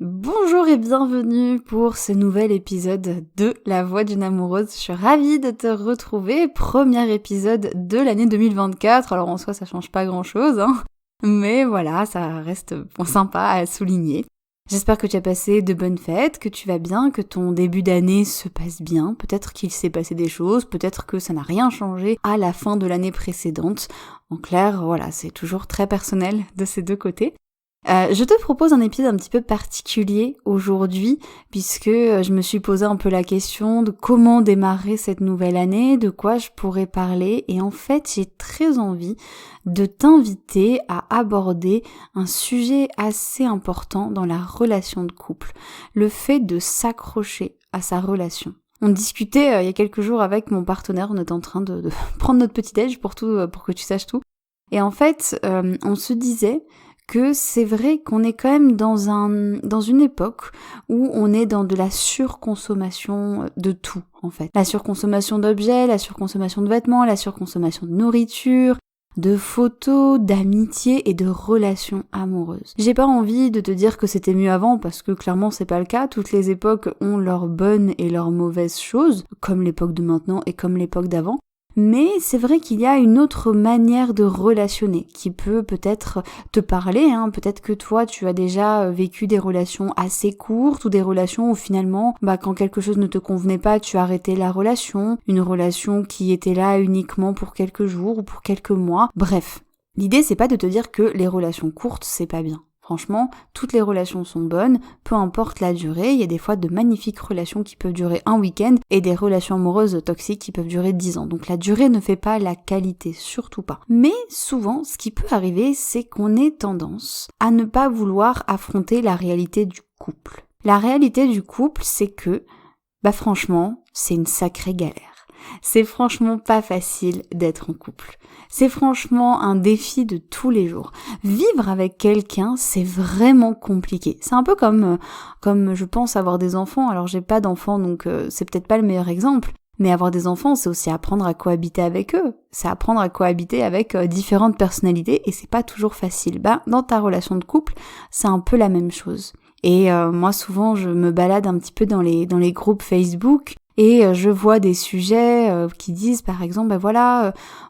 Bonjour et bienvenue pour ce nouvel épisode de La Voix d'une amoureuse. Je suis ravie de te retrouver, premier épisode de l'année 2024. Alors en soi ça change pas grand chose, mais voilà, ça reste sympa à souligner. J'espère que tu as passé de bonnes fêtes, que tu vas bien, que ton début d'année se passe bien. Peut-être qu'il s'est passé des choses, peut-être que ça n'a rien changé à la fin de l'année précédente. En clair, voilà, c'est toujours très personnel de ces deux côtés. Je te propose un épisode un petit peu particulier aujourd'hui puisque je me suis posé un peu la question de comment démarrer cette nouvelle année, de quoi je pourrais parler et en fait j'ai très envie de t'inviter à aborder un sujet assez important dans la relation de couple, le fait de s'accrocher à sa relation. On discutait il y a quelques jours avec mon partenaire, on était en train de prendre notre petit déj pour que tu saches tout et en fait on se disait que c'est vrai qu'on est quand même dans une époque où on est dans de la surconsommation de tout, en fait. La surconsommation d'objets, la surconsommation de vêtements, la surconsommation de nourriture, de photos, d'amitié et de relations amoureuses. J'ai pas envie de te dire que c'était mieux avant parce que clairement c'est pas le cas. Toutes les époques ont leurs bonnes et leurs mauvaises choses, comme l'époque de maintenant et comme l'époque d'avant. Mais c'est vrai qu'il y a une autre manière de relationner qui peut peut-être te parler, peut-être que toi tu as déjà vécu des relations assez courtes ou des relations où finalement quand quelque chose ne te convenait pas tu arrêtais la relation, une relation qui était là uniquement pour quelques jours ou pour quelques mois, bref. L'idée c'est pas de te dire que les relations courtes c'est pas bien. Franchement, toutes les relations sont bonnes, peu importe la durée, il y a des fois de magnifiques relations qui peuvent durer un week-end et des relations amoureuses toxiques qui peuvent durer 10 ans. Donc la durée ne fait pas la qualité, surtout pas. Mais souvent, ce qui peut arriver, c'est qu'on ait tendance à ne pas vouloir affronter la réalité du couple. La réalité du couple, c'est que, franchement, c'est une sacrée galère. C'est franchement pas facile d'être en couple. C'est franchement un défi de tous les jours. Vivre avec quelqu'un, c'est vraiment compliqué. C'est un peu comme je pense avoir des enfants. Alors j'ai pas d'enfants donc c'est peut-être pas le meilleur exemple. Mais avoir des enfants, c'est aussi apprendre à cohabiter avec eux. C'est apprendre à cohabiter avec différentes personnalités et c'est pas toujours facile. Dans ta relation de couple, c'est un peu la même chose. Et moi souvent je me balade un petit peu dans les groupes Facebook et je vois des sujets qui disent par exemple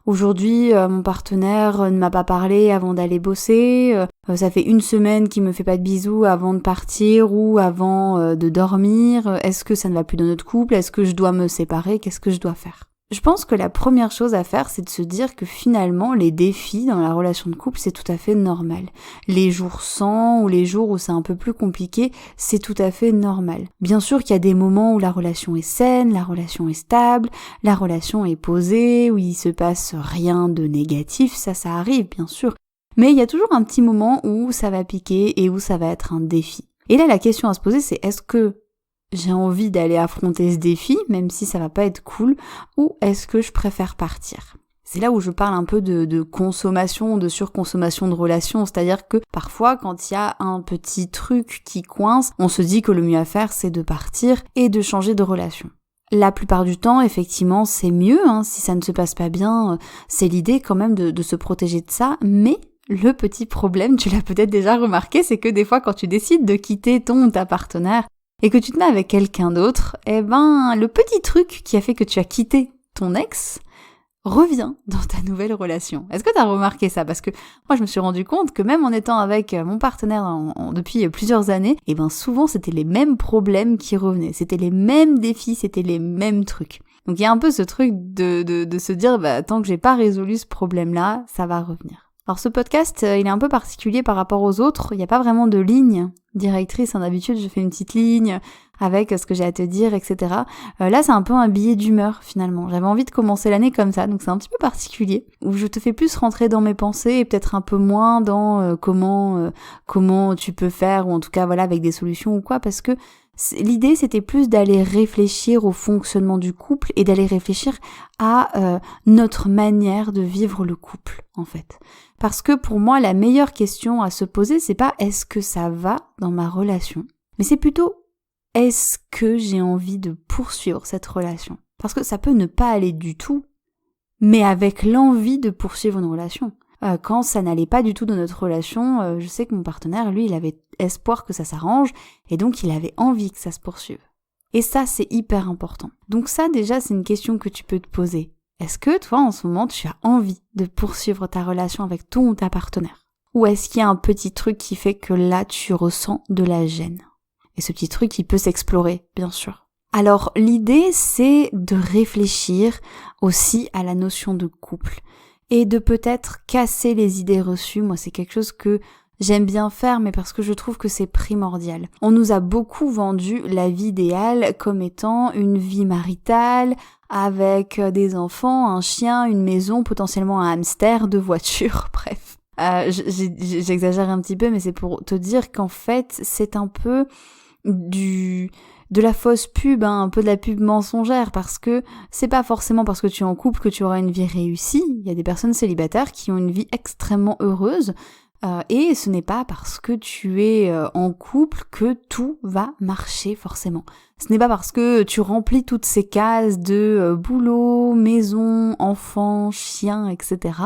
aujourd'hui mon partenaire ne m'a pas parlé avant d'aller bosser, ça fait une semaine qu'il me fait pas de bisous avant de partir ou avant de dormir, est-ce que ça ne va plus dans notre couple, est-ce que je dois me séparer, qu'est-ce que je dois faire? Je pense que la première chose à faire, c'est de se dire que finalement, les défis dans la relation de couple, c'est tout à fait normal. Les jours sans ou les jours où c'est un peu plus compliqué, c'est tout à fait normal. Bien sûr qu'il y a des moments où la relation est saine, la relation est stable, la relation est posée, où il se passe rien de négatif, ça arrive, bien sûr. Mais il y a toujours un petit moment où ça va piquer et où ça va être un défi. Et là, la question à se poser, c'est est-ce que j'ai envie d'aller affronter ce défi, même si ça va pas être cool, ou est-ce que je préfère partir? C'est là où je parle un peu de consommation, de surconsommation de relations, c'est-à-dire que parfois quand il y a un petit truc qui coince, on se dit que le mieux à faire c'est de partir et de changer de relation. La plupart du temps, effectivement, c'est mieux, si ça ne se passe pas bien, c'est l'idée quand même de se protéger de ça, mais le petit problème, tu l'as peut-être déjà remarqué, c'est que des fois quand tu décides de quitter ton ou ta partenaire, et que tu te mets avec quelqu'un d'autre, le petit truc qui a fait que tu as quitté ton ex revient dans ta nouvelle relation. Est-ce que tu as remarqué ça? Parce que moi, je me suis rendu compte que même en étant avec mon partenaire depuis plusieurs années, souvent, c'était les mêmes problèmes qui revenaient. C'était les mêmes défis, c'était les mêmes trucs. Donc, il y a un peu ce truc de se dire, tant que j'ai pas résolu ce problème-là, ça va revenir. Alors ce podcast, il est un peu particulier par rapport aux autres, il n'y a pas vraiment de ligne directrice, d'habitude je fais une petite ligne avec ce que j'ai à te dire, etc. Là c'est un peu un billet d'humeur finalement, j'avais envie de commencer l'année comme ça, donc c'est un petit peu particulier, où je te fais plus rentrer dans mes pensées et peut-être un peu moins dans comment tu peux faire, ou en tout cas avec des solutions ou quoi, parce que l'idée c'était plus d'aller réfléchir au fonctionnement du couple et d'aller réfléchir à notre manière de vivre le couple en fait. Parce que pour moi la meilleure question à se poser c'est pas est-ce que ça va dans ma relation, mais c'est plutôt est-ce que j'ai envie de poursuivre cette relation. Parce que ça peut ne pas aller du tout, mais avec l'envie de poursuivre une relation. quand ça n'allait pas du tout dans notre relation. Je sais que mon partenaire, lui, il avait espoir que ça s'arrange et donc il avait envie que ça se poursuive. Et ça, c'est hyper important. Donc ça, déjà, c'est une question que tu peux te poser. Est-ce que toi, en ce moment, tu as envie de poursuivre ta relation avec ton ou ta partenaire? Ou est-ce qu'il y a un petit truc qui fait que là, tu ressens de la gêne? Et ce petit truc, il peut s'explorer, bien sûr. Alors, l'idée, c'est de réfléchir aussi à la notion de couple et de peut-être casser les idées reçues. Moi, c'est quelque chose que j'aime bien faire, mais parce que je trouve que c'est primordial. On nous a beaucoup vendu la vie idéale comme étant une vie maritale, avec des enfants, un chien, une maison, potentiellement un hamster, 2 voitures, bref. J'exagère un petit peu, mais c'est pour te dire qu'en fait, c'est un peu de la fausse pub, un peu de la pub mensongère, parce que c'est pas forcément parce que tu es en couple que tu auras une vie réussie. Il y a des personnes célibataires qui ont une vie extrêmement heureuse, et ce n'est pas parce que tu es en couple que tout va marcher forcément. Ce n'est pas parce que tu remplis toutes ces cases de boulot, maison, enfant, chien, etc.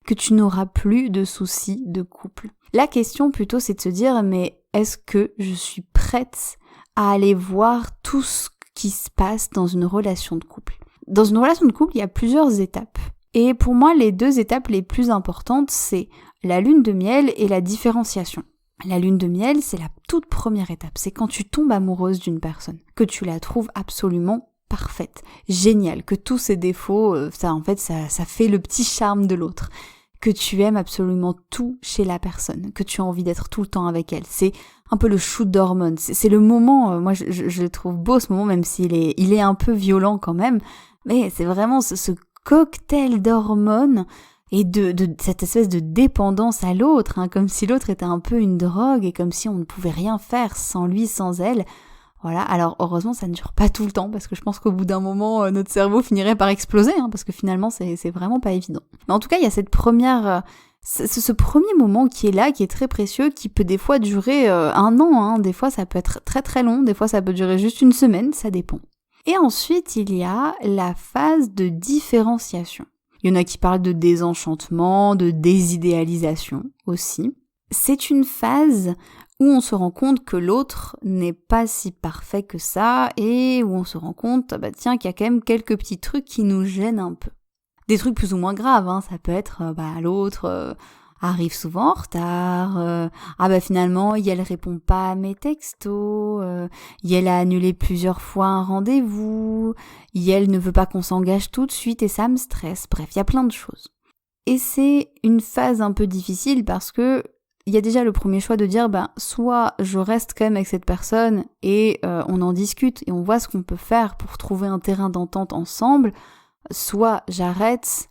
que tu n'auras plus de soucis de couple. La question plutôt, c'est de se dire, mais est-ce que je suis prête à aller voir tout ce qui se passe dans une relation de couple? Dans une relation de couple, il y a plusieurs étapes. Et pour moi, les 2 étapes les plus importantes, c'est la lune de miel et la différenciation. La lune de miel, c'est la toute première étape. C'est quand tu tombes amoureuse d'une personne, que tu la trouves absolument parfaite, géniale, que tous ses défauts, ça fait le petit charme de l'autre, que tu aimes absolument tout chez la personne, que tu as envie d'être tout le temps avec elle. C'est un peu le shoot d'hormones. C'est le moment, moi je trouve beau ce moment, même s'il est un peu violent quand même, mais c'est vraiment ce cocktail d'hormones et de cette espèce de dépendance à l'autre, hein, comme si l'autre était un peu une drogue et comme si on ne pouvait rien faire sans lui, sans elle. Voilà, alors heureusement ça ne dure pas tout le temps parce que je pense qu'au bout d'un moment notre cerveau finirait par exploser, hein, parce que finalement c'est vraiment pas évident. Mais en tout cas il y a cette première, ce premier moment qui est là, qui est très précieux, qui peut des fois durer 1 an, hein, des fois ça peut être très très long, des fois ça peut durer juste 1 semaine, ça dépend. Et ensuite il y a la phase de différenciation. Il y en a qui parlent de désenchantement, de désidéalisation aussi. C'est une phase où on se rend compte que l'autre n'est pas si parfait que ça et où on se rend compte qu'il y a quand même quelques petits trucs qui nous gênent un peu. Des trucs plus ou moins graves, hein, ça peut être l'autre arrive souvent en retard, finalement elle répond pas à mes textos, elle a annulé plusieurs fois un rendez-vous, elle ne veut pas qu'on s'engage tout de suite et ça me stresse, bref, il y a plein de choses. Et c'est une phase un peu difficile parce que il y a déjà le premier choix de dire soit je reste quand même avec cette personne et on en discute et on voit ce qu'on peut faire pour trouver un terrain d'entente ensemble, soit j'arrête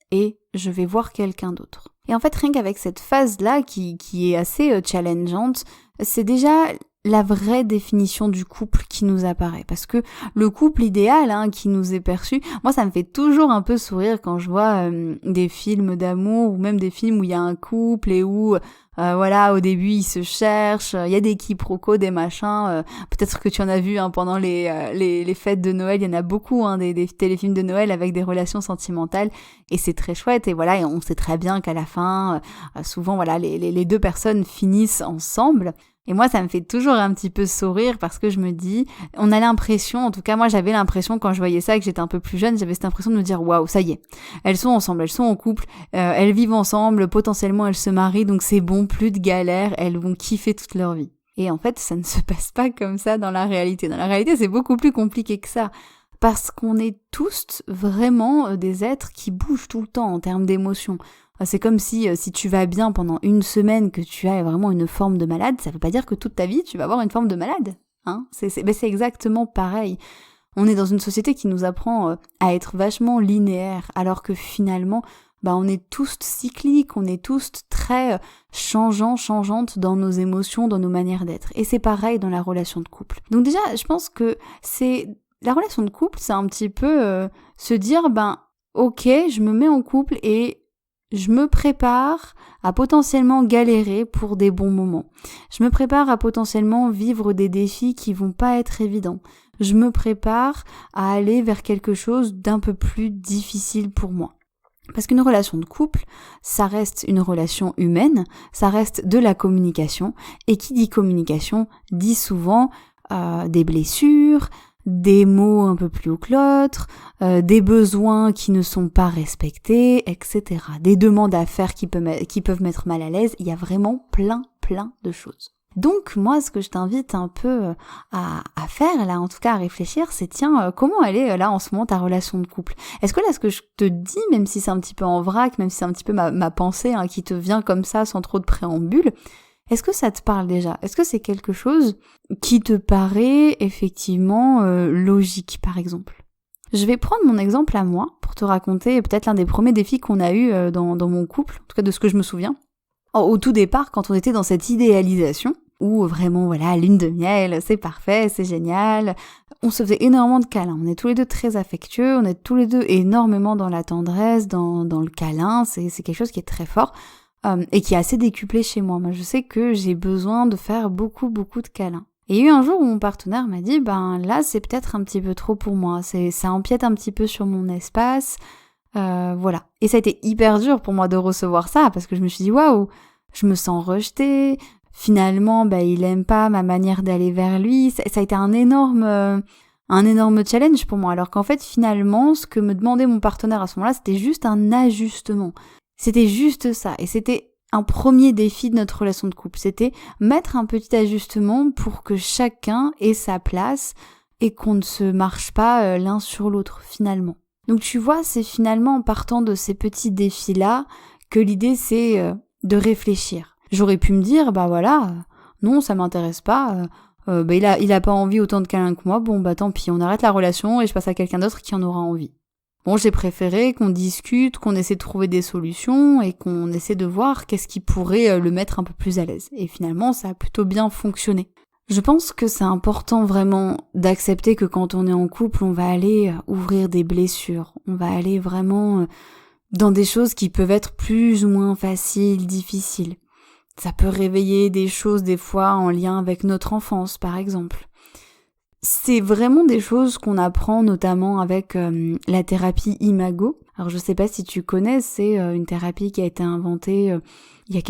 et je vais voir quelqu'un d'autre. Et en fait, rien qu'avec cette phase-là qui est assez challengeante, c'est déjà la vraie définition du couple qui nous apparaît. Parce que le couple idéal qui nous est perçu, moi ça me fait toujours un peu sourire quand je vois des films d'amour ou même des films où il y a un couple et où au début ils se cherchent, il y a des quiproquos, des machins, peut-être que tu en as vu pendant les fêtes de Noël, il y en a beaucoup des téléfilms de Noël avec des relations sentimentales et c'est très chouette et on sait très bien qu'à la fin souvent les 2 personnes finissent ensemble. Et moi, ça me fait toujours un petit peu sourire parce que je me dis, on a l'impression, en tout cas moi j'avais l'impression quand je voyais ça, que j'étais un peu plus jeune, j'avais cette impression de me dire waouh, ça y est, elles sont ensemble, elles sont en couple, elles vivent ensemble, potentiellement elles se marient, donc c'est bon, plus de galères, elles vont kiffer toute leur vie. Et en fait, ça ne se passe pas comme ça dans la réalité. Dans la réalité, c'est beaucoup plus compliqué que ça. Parce qu'on est tous vraiment des êtres qui bougent tout le temps en termes d'émotions. C'est comme si tu vas bien pendant 1 semaine, que tu as vraiment une forme de malade, ça veut pas dire que toute ta vie tu vas avoir une forme de malade. Hein, c'est exactement pareil. On est dans une société qui nous apprend à être vachement linéaire, alors que finalement, on est tous cycliques, on est tous très changeantes dans nos émotions, dans nos manières d'être. Et c'est pareil dans la relation de couple. Donc déjà, je pense que la relation de couple, c'est un petit peu se dire, ok, je me mets en couple et je me prépare à potentiellement galérer pour des bons moments. Je me prépare à potentiellement vivre des défis qui vont pas être évidents. Je me prépare à aller vers quelque chose d'un peu plus difficile pour moi. Parce qu'une relation de couple, ça reste une relation humaine, ça reste de la communication, et qui dit communication dit souvent des blessures, des mots un peu plus hauts que l'autre, des besoins qui ne sont pas respectés, etc. Des demandes à faire qui peuvent mettre mal à l'aise, il y a vraiment plein de choses. Donc moi, ce que je t'invite un peu à faire, là en tout cas à réfléchir, c'est tiens, comment elle est là en ce moment ta relation de couple? Est-ce que là ce que je te dis, même si c'est un petit peu en vrac, même si c'est un petit peu ma pensée qui te vient comme ça sans trop de préambule, est-ce que ça te parle déjà? Est-ce que c'est quelque chose qui te paraît effectivement logique par exemple? Je vais prendre mon exemple à moi pour te raconter peut-être l'un des premiers défis qu'on a eu dans mon couple, en tout cas de ce que je me souviens. Au tout départ, quand on était dans cette idéalisation, où vraiment, voilà, lune de miel, c'est parfait, c'est génial, on se faisait énormément de câlins, on est tous les deux très affectueux, on est tous les deux énormément dans la tendresse, dans le câlin, c'est quelque chose qui est très fort, et qui est assez décuplé chez moi. Moi, je sais que j'ai besoin de faire beaucoup de câlins. Et il y a eu un jour où mon partenaire m'a dit, là, c'est peut-être un petit peu trop pour moi, ça empiète un petit peu sur mon espace, voilà. Et ça a été hyper dur pour moi de recevoir ça, parce que je me suis dit, waouh, je me sens rejetée, finalement, il aime pas ma manière d'aller vers lui, ça a été un énorme challenge pour moi, alors qu'en fait, finalement, ce que me demandait mon partenaire à ce moment-là, c'était juste un ajustement. C'était juste ça, et c'était un premier défi de notre relation de couple, c'était mettre un petit ajustement pour que chacun ait sa place et qu'on ne se marche pas l'un sur l'autre, finalement. Donc tu vois, c'est finalement en partant de ces petits défis-là que l'idée c'est de réfléchir. J'aurais pu me dire, non, ça m'intéresse pas, il a pas envie autant de câlins que moi, tant pis, on arrête la relation et je passe à quelqu'un d'autre qui en aura envie. Bon, j'ai préféré qu'on discute, qu'on essaie de trouver des solutions et qu'on essaie de voir qu'est-ce qui pourrait le mettre un peu plus à l'aise. Et finalement, ça a plutôt bien fonctionné. Je pense que c'est important vraiment d'accepter que quand on est en couple, on va aller ouvrir des blessures, on va aller vraiment dans des choses qui peuvent être plus ou moins faciles, difficiles. Ça peut réveiller des choses des fois en lien avec notre enfance, par exemple. C'est vraiment des choses qu'on apprend notamment avec la thérapie Imago. Alors je sais pas si tu connais, c'est une thérapie qui a été inventée il y a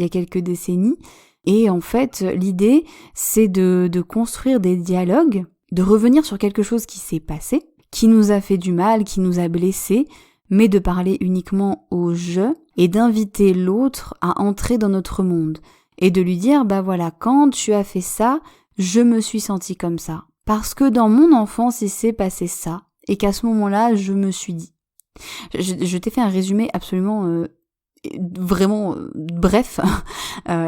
quelques décennies. Et en fait, l'idée, c'est de construire des dialogues, de revenir sur quelque chose qui s'est passé, qui nous a fait du mal, qui nous a blessés, mais de parler uniquement au « je » et d'inviter l'autre à entrer dans notre monde. Et de lui dire, quand tu as fait ça, je me suis sentie comme ça. Parce que dans mon enfance, il s'est passé ça. Et qu'à ce moment-là, je me suis dit. Je t'ai fait un résumé absolument vraiment bref.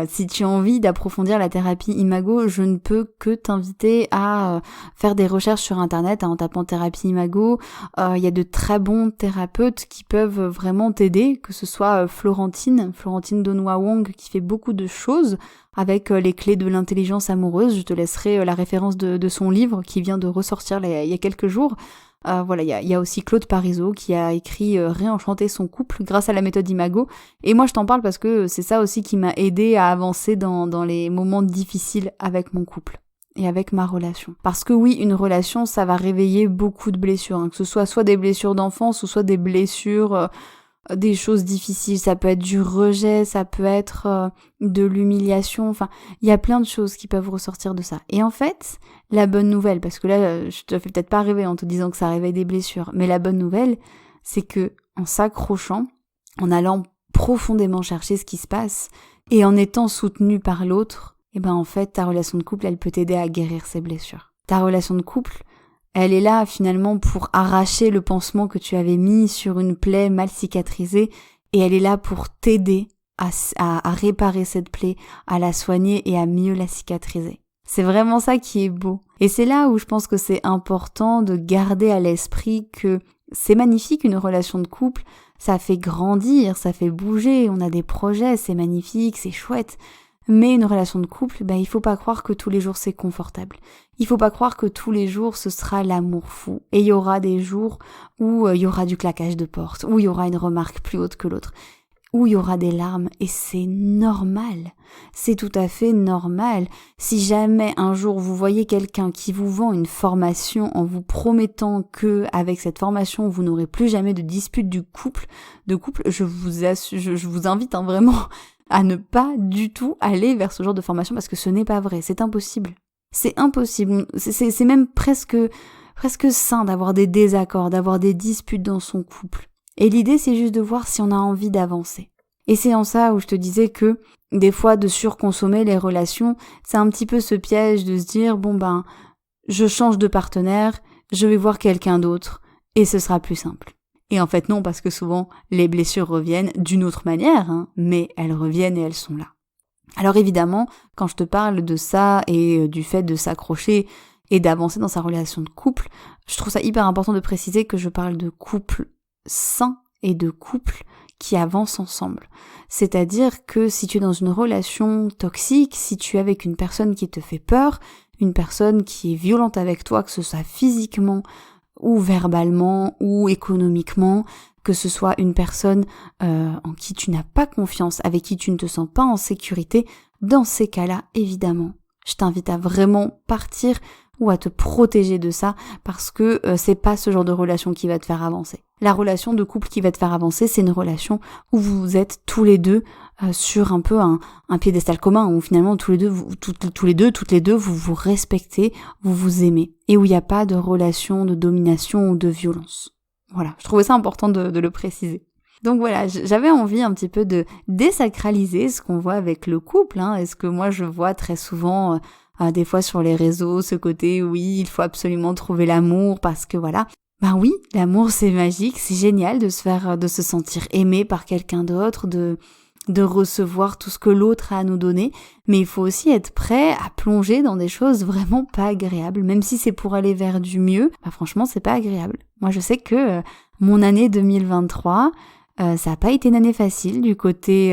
Si tu as envie d'approfondir la thérapie Imago, je ne peux que t'inviter à faire des recherches sur internet en tapant thérapie Imago. Il y a de très bons thérapeutes qui peuvent vraiment t'aider, que ce soit Florentine Donoa Wong qui fait beaucoup de choses avec les clés de l'intelligence amoureuse. Je te laisserai la référence de son livre qui vient de ressortir il y a quelques jours. Il y a aussi Claude Parisot qui a écrit Réenchanter son couple grâce à la méthode Imago. Et moi je t'en parle parce que c'est ça aussi qui m'a aidé à avancer dans les moments difficiles avec mon couple et avec ma relation. Parce que oui, une relation, ça va réveiller beaucoup de blessures, que ce soit des blessures d'enfance ou soit des blessures, des choses difficiles. Ça peut être du rejet, ça peut être de l'humiliation, enfin, il y a plein de choses qui peuvent ressortir de ça. Et en fait, la bonne nouvelle, parce que là, je te fais peut-être pas rêver en te disant que ça réveille des blessures, mais la bonne nouvelle, c'est que en s'accrochant, en allant profondément chercher ce qui se passe, et en étant soutenu par l'autre, en fait, ta relation de couple, elle peut t'aider à guérir ces blessures. Ta relation de couple, elle est là finalement pour arracher le pansement que tu avais mis sur une plaie mal cicatrisée, et elle est là pour t'aider à réparer cette plaie, à la soigner et à mieux la cicatriser. C'est vraiment ça qui est beau. Et c'est là où je pense que c'est important de garder à l'esprit que c'est magnifique une relation de couple, ça fait grandir, ça fait bouger, on a des projets, c'est magnifique, c'est chouette. Mais une relation de couple, il faut pas croire que tous les jours c'est confortable. Il faut pas croire que tous les jours ce sera l'amour fou. Et il y aura des jours où il y aura du claquage de porte, où il y aura une remarque plus haute que l'autre. où il y aura des larmes et c'est normal. C'est tout à fait normal. Si jamais un jour vous voyez quelqu'un qui vous vend une formation en vous promettant que avec cette formation vous n'aurez plus jamais de dispute de couple, je vous invite vraiment à ne pas du tout aller vers ce genre de formation parce que ce n'est pas vrai, c'est impossible. C'est impossible. C'est même presque sain d'avoir des désaccords, d'avoir des disputes dans son couple. Et l'idée, c'est juste de voir si on a envie d'avancer. Et c'est en ça où je te disais que des fois, de surconsommer les relations, c'est un petit peu ce piège de se dire, je change de partenaire, je vais voir quelqu'un d'autre, et ce sera plus simple. Et en fait, non, parce que souvent, les blessures reviennent d'une autre manière, mais elles reviennent et elles sont là. Alors évidemment, quand je te parle de ça et du fait de s'accrocher et d'avancer dans sa relation de couple, je trouve ça hyper important de préciser que je parle de couple sain et de couple qui avancent ensemble. C'est-à-dire que si tu es dans une relation toxique, si tu es avec une personne qui te fait peur, une personne qui est violente avec toi, que ce soit physiquement ou verbalement ou économiquement, que ce soit une personne en qui tu n'as pas confiance, avec qui tu ne te sens pas en sécurité, dans ces cas-là, évidemment, je t'invite à vraiment partir ou à te protéger de ça parce que c'est pas ce genre de relation qui va te faire avancer. La relation de couple qui va te faire avancer, c'est une relation où vous êtes tous les deux sur un peu un piédestal commun, où finalement toutes les deux, vous vous respectez, vous vous aimez, et où il n'y a pas de relation de domination ou de violence. Voilà, je trouvais ça important de le préciser. Donc voilà, j'avais envie un petit peu de désacraliser ce qu'on voit avec le couple, et ce que moi je vois très souvent des fois sur les réseaux, ce côté oui, il faut absolument trouver l'amour parce que voilà. Ben oui, l'amour c'est magique, c'est génial de se sentir aimé par quelqu'un d'autre, de recevoir tout ce que l'autre a à nous donner, mais il faut aussi être prêt à plonger dans des choses vraiment pas agréables, même si c'est pour aller vers du mieux, franchement c'est pas agréable. Moi je sais que mon année 2023, ça n'a pas été une année facile du côté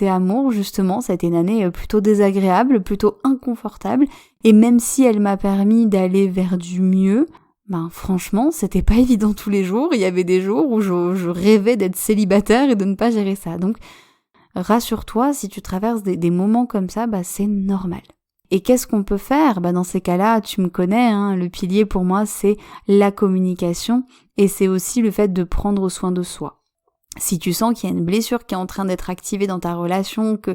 amour, justement, ça a été une année plutôt désagréable, plutôt inconfortable, et même si elle m'a permis d'aller vers du mieux, franchement, c'était pas évident tous les jours, il y avait des jours où je rêvais d'être célibataire et de ne pas gérer ça, donc rassure-toi, si tu traverses des moments comme ça, c'est normal. Et qu'est-ce qu'on peut faire ? Dans ces cas-là, tu me connais, le pilier pour moi c'est la communication, et c'est aussi le fait de prendre soin de soi. Si tu sens qu'il y a une blessure qui est en train d'être activée dans ta relation, que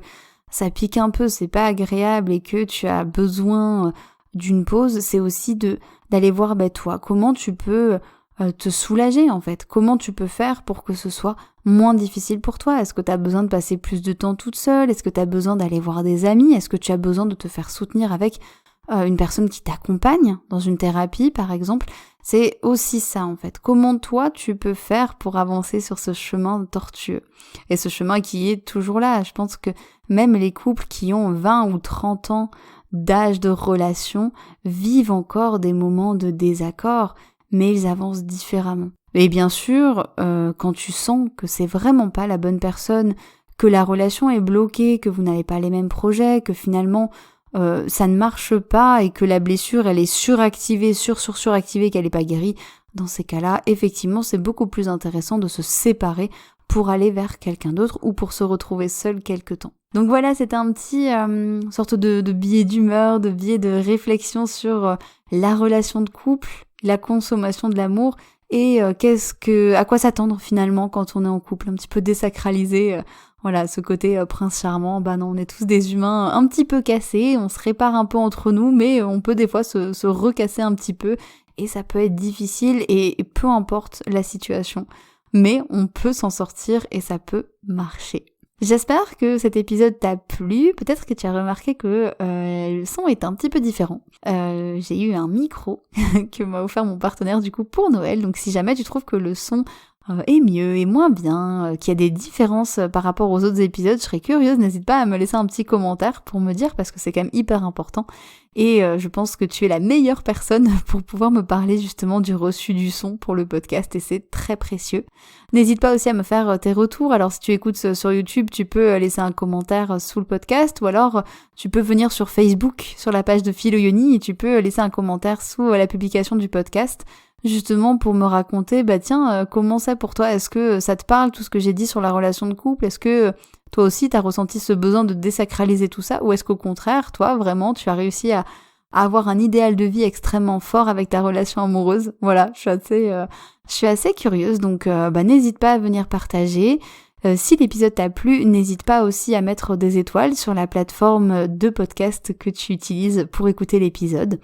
ça pique un peu, c'est pas agréable et que tu as besoin d'une pause, c'est aussi d'aller voir toi, comment tu peux te soulager en fait, comment tu peux faire pour que ce soit moins difficile pour toi. Est-ce que tu as besoin de passer plus de temps toute seule ? Est-ce que tu as besoin d'aller voir des amis ? Est-ce que tu as besoin de te faire soutenir avec une personne qui t'accompagne dans une thérapie par exemple ? C'est aussi ça en fait. Comment toi tu peux faire pour avancer sur ce chemin tortueux ? Et ce chemin qui est toujours là. Je pense que même les couples qui ont 20 ou 30 ans d'âge de relation vivent encore des moments de désaccord, mais ils avancent différemment. Et bien sûr, quand tu sens que c'est vraiment pas la bonne personne, que la relation est bloquée, que vous n'avez pas les mêmes projets, que finalement ça ne marche pas et que la blessure elle est suractivée, suractivée, qu'elle n'est pas guérie, dans ces cas-là, effectivement, c'est beaucoup plus intéressant de se séparer pour aller vers quelqu'un d'autre ou pour se retrouver seul quelque temps. Donc voilà, c'était un petit sorte de billet d'humeur, de billet de réflexion sur la relation de couple, la consommation de l'amour et à quoi s'attendre finalement quand on est en couple, un petit peu désacralisé. Voilà, ce côté prince charmant, non, on est tous des humains un petit peu cassés, on se répare un peu entre nous, mais on peut des fois se recasser un petit peu, et ça peut être difficile, et peu importe la situation, mais on peut s'en sortir et ça peut marcher. J'espère que cet épisode t'a plu, peut-être que tu as remarqué que le son est un petit peu différent. J'ai eu un micro que m'a offert mon partenaire du coup pour Noël, donc si jamais tu trouves que le son est mieux et moins bien, qu'il y a des différences par rapport aux autres épisodes, je serais curieuse, n'hésite pas à me laisser un petit commentaire pour me dire parce que c'est quand même hyper important et je pense que tu es la meilleure personne pour pouvoir me parler justement du reçu du son pour le podcast et c'est très précieux. N'hésite pas aussi à me faire tes retours, alors si tu écoutes sur YouTube, tu peux laisser un commentaire sous le podcast ou alors tu peux venir sur Facebook, sur la page de Philo Yoni et tu peux laisser un commentaire sous la publication du podcast. justement pour me raconter, comment c'est pour toi? Est-ce que ça te parle tout ce que j'ai dit sur la relation de couple? Est-ce que toi aussi t'as ressenti ce besoin de désacraliser tout ça? Ou est-ce qu'au contraire, toi vraiment, tu as réussi à avoir un idéal de vie extrêmement fort avec ta relation amoureuse? Voilà, je suis assez curieuse, donc n'hésite pas à venir partager. Si l'épisode t'a plu, n'hésite pas aussi à mettre des étoiles sur la plateforme de podcast que tu utilises pour écouter l'épisode.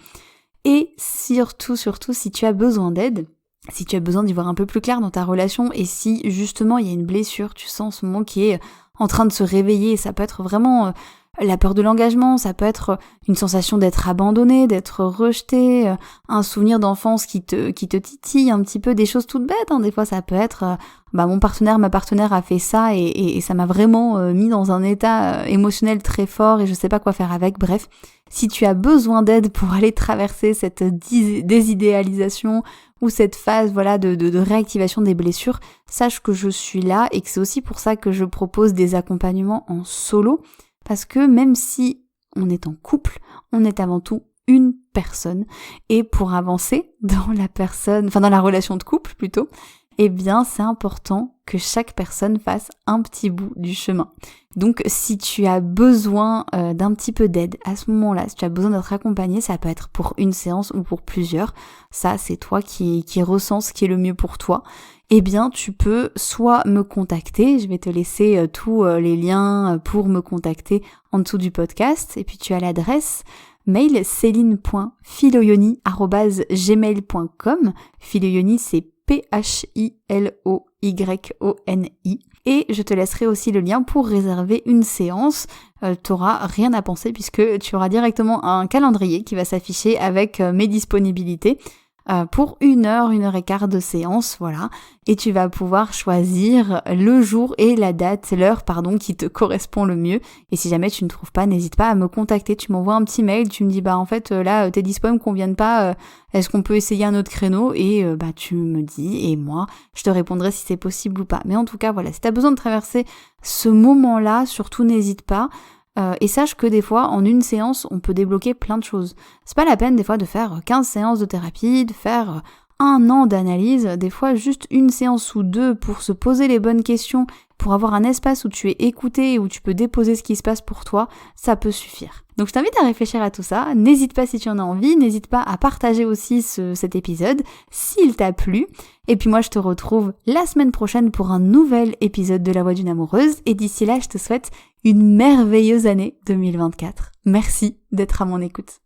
Et surtout, si tu as besoin d'aide, si tu as besoin d'y voir un peu plus clair dans ta relation et si justement il y a une blessure, tu sens en ce moment qui est en train de se réveiller, ça peut être vraiment la peur de l'engagement, ça peut être une sensation d'être abandonné, d'être rejeté, un souvenir d'enfance qui te titille un petit peu, des choses toutes bêtes, hein. Des fois ça peut être mon partenaire, ma partenaire a fait ça et ça m'a vraiment mis dans un état émotionnel très fort et je sais pas quoi faire avec. Bref, si tu as besoin d'aide pour aller traverser cette désidéalisation ou cette phase de réactivation des blessures, sache que je suis là et que c'est aussi pour ça que je propose des accompagnements en solo. Parce que même si on est en couple, on est avant tout une personne. Et pour avancer dans la relation de couple plutôt, c'est important que chaque personne fasse un petit bout du chemin. Donc si tu as besoin d'un petit peu d'aide à ce moment-là, si tu as besoin d'être accompagné, ça peut être pour une séance ou pour plusieurs. Ça, c'est toi qui ressens ce qui est le mieux pour toi. Tu peux soit me contacter, je vais te laisser tous les liens pour me contacter en dessous du podcast, et puis tu as l'adresse mail celine.filoyoni@gmail.com. Filoyoni, c'est Philoyoni, et je te laisserai aussi le lien pour réserver une séance. T'auras rien à penser puisque tu auras directement un calendrier qui va s'afficher avec mes disponibilités pour 1h de séance, voilà. Et tu vas pouvoir choisir le jour et l'heure qui te correspond le mieux. Et si jamais tu ne trouves pas, n'hésite pas à me contacter. Tu m'envoies un petit mail, tu me dis là tes dispo me conviennent pas, est-ce qu'on peut essayer un autre créneau? Et tu me dis et moi je te répondrai si c'est possible ou pas. Mais en tout cas voilà, si t'as besoin de traverser ce moment-là, surtout n'hésite pas. Et sache que des fois, en une séance, on peut débloquer plein de choses. C'est pas la peine des fois de faire 15 séances de thérapie, de faire 1 an d'analyse. Des fois, juste une séance ou 2 pour se poser les bonnes questions, pour avoir un espace où tu es écouté et où tu peux déposer ce qui se passe pour toi, ça peut suffire. Donc je t'invite à réfléchir à tout ça. N'hésite pas si tu en as envie, n'hésite pas à partager aussi cet épisode s'il t'a plu. Et puis moi je te retrouve la semaine prochaine pour un nouvel épisode de La Voix d'une amoureuse. Et d'ici là, je te souhaite une merveilleuse année 2024. Merci d'être à mon écoute.